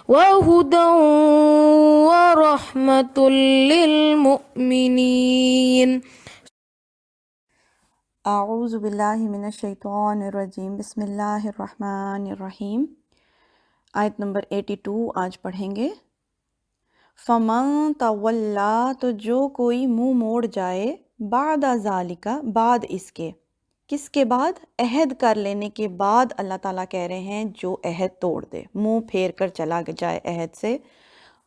وهدى ورحمة للمؤمنين. اعوذ باللہ من الشیطان الرجیم، بسم اللہ الرحمن الرحیم۔ آیت نمبر 82 آج پڑھیں گے۔ فَمَن تَوَلَّا، تو جو کوئی منہ موڑ جائے، بعد ذالک، بعد اس کے، کس کے بعد؟ عہد کر لینے کے بعد اللہ تعالیٰ کہہ رہے ہیں جو عہد توڑ دے، منہ پھیر کر چلا جائے عہد سے۔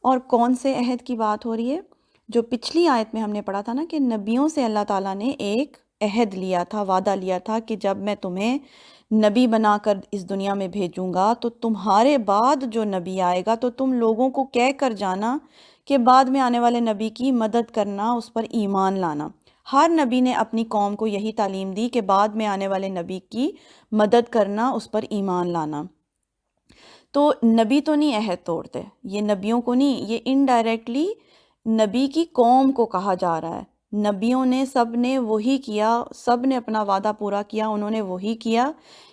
اور کون سے عہد کی بات ہو رہی ہے؟ جو پچھلی آیت میں ہم نے پڑھا تھا نا کہ نبیوں سے اللہ تعالیٰ نے ایک عہد لیا تھا، وعدہ لیا تھا کہ جب میں تمہیں نبی بنا کر اس دنیا میں بھیجوں گا تو تمہارے بعد جو نبی آئے گا تو تم لوگوں کو کہہ کر جانا کہ بعد میں آنے والے نبی کی مدد کرنا، اس پر ایمان لانا۔ ہر نبی نے اپنی قوم کو یہی تعلیم دی کہ بعد میں آنے والے نبی کی مدد کرنا، اس پر ایمان لانا۔ تو نبی تو نہیں عہد توڑتے، یہ نبیوں کو نہیں، یہ انڈائریکٹلی نبی کی قوم کو کہا جا رہا ہے۔ نبیوں نے سب نے وہی کیا، سب نے اپنا وعدہ پورا کیا، انہوں نے وہی کیا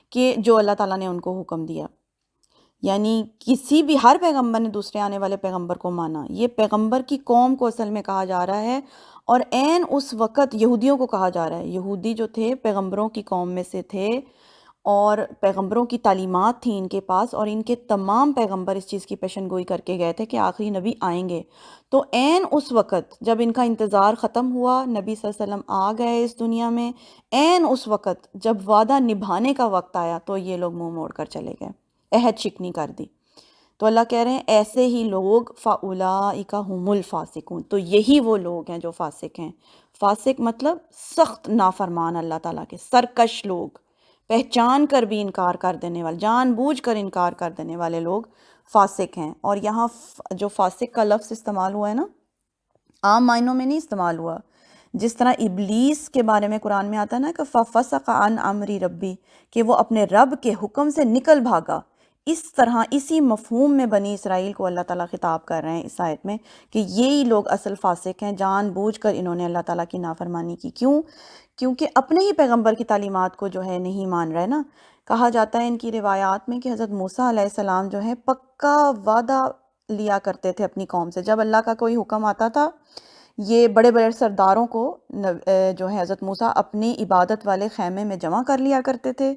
کہ جو اللہ تعالیٰ نے ان کو حکم دیا۔ یعنی کسی بھی، ہر پیغمبر نے دوسرے آنے والے پیغمبر کو مانا، یہ پیغمبر کی قوم کو اصل میں کہا جا رہا ہے۔ اور عین اس وقت یہودیوں کو کہا جا رہا ہے، یہودی جو تھے پیغمبروں کی قوم میں سے تھے، اور پیغمبروں کی تعلیمات تھیں ان کے پاس، اور ان کے تمام پیغمبر اس چیز کی پیشن گوئی کر کے گئے تھے کہ آخری نبی آئیں گے۔ تو عین اس وقت جب ان کا انتظار ختم ہوا، نبی صلی اللہ علیہ وسلم آ گئے اس دنیا میں، عین اس وقت جب وعدہ نبھانے کا وقت آیا تو یہ لوگ منہ موڑ کر چلے گئے، عہد شکنی کر دی۔ تو اللہ کہہ رہے ہیں ایسے ہی لوگ فَأُولَئِكَ هُمُ الْفَاسِقُونَ، تو یہی وہ لوگ ہیں جو فاسق ہیں۔ فاسق مطلب سخت نافرمان اللہ تعالیٰ کے، سرکش لوگ، پہچان کر بھی انکار کر دینے والے، جان بوجھ کر انکار کر دینے والے لوگ فاسق ہیں۔ اور یہاں جو فاسق کا لفظ استعمال ہوا ہے نا، عام معنوں میں نہیں استعمال ہوا۔ جس طرح ابلیس کے بارے میں قرآن میں آتا ہے نا کہ فَفَسَقَ عَنْ أَمْرِ رَبِّ، کہ وہ اپنے رب کے حکم سے نکل بھاگا، اس طرح اسی مفہوم میں بنی اسرائیل کو اللہ تعالیٰ خطاب کر رہے ہیں اس آیت میں کہ یہی لوگ اصل فاسق ہیں، جان بوجھ کر انہوں نے اللہ تعالیٰ کی نافرمانی کی۔ کیوں؟ کیونکہ اپنے ہی پیغمبر کی تعلیمات کو جو ہے نہیں مان رہے نا۔ کہا جاتا ہے ان کی روایات میں کہ حضرت موسیٰ علیہ السلام جو ہے پکا وعدہ لیا کرتے تھے اپنی قوم سے، جب اللہ کا کوئی حکم آتا تھا یہ بڑے بڑے سرداروں کو جو ہے حضرت موسیٰ اپنی عبادت والے خیمے میں جمع کر لیا کرتے تھے،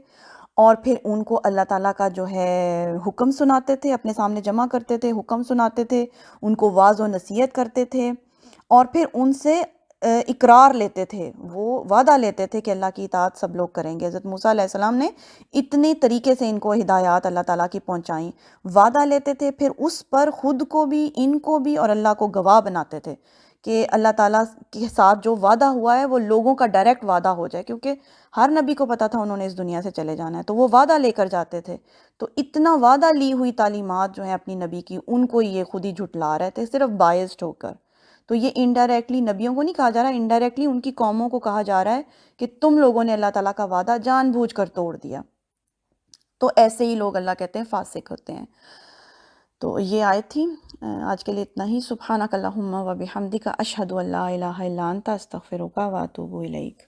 اور پھر ان کو اللہ تعالیٰ کا جو ہے حکم سناتے تھے، اپنے سامنے جمع کرتے تھے، حکم سناتے تھے، ان کو واعظ و نصیحت کرتے تھے، اور پھر ان سے اقرار لیتے تھے، وہ وعدہ لیتے تھے کہ اللہ کی اطاعت سب لوگ کریں گے۔ حضرت موسیٰ علیہ السلام نے اتنے طریقے سے ان کو ہدایات اللہ تعالیٰ کی پہنچائیں، وعدہ لیتے تھے، پھر اس پر خود کو بھی، ان کو بھی، اور اللہ کو گواہ بناتے تھے کہ اللہ تعالیٰ کے ساتھ جو وعدہ ہوا ہے وہ لوگوں کا ڈائریکٹ وعدہ ہو جائے، کیونکہ ہر نبی کو پتا تھا انہوں نے اس دنیا سے چلے جانا ہے، تو وہ وعدہ لے کر جاتے تھے۔ تو اتنا وعدہ لی ہوئی تعلیمات جو ہیں اپنی نبی کی، ان کو یہ خود ہی جھٹلا رہے تھے صرف بائزڈ ہو کر۔ تو یہ انڈائریکٹلی نبیوں کو نہیں کہا جا رہا، انڈائریکٹلی ان کی قوموں کو کہا جا رہا ہے کہ تم لوگوں نے اللہ تعالیٰ کا وعدہ جان بوجھ کر توڑ دیا۔ تو ایسے ہی لوگ اللہ کہتے ہیں فاسق ہوتے ہیں۔ تو یہ آیت تھی۔ آج کے لیے اتنا ہی۔ سبحانک اللہم و بحمدک، اشہد ان لا الہ الا انت، استغفرک و اتوب الیک۔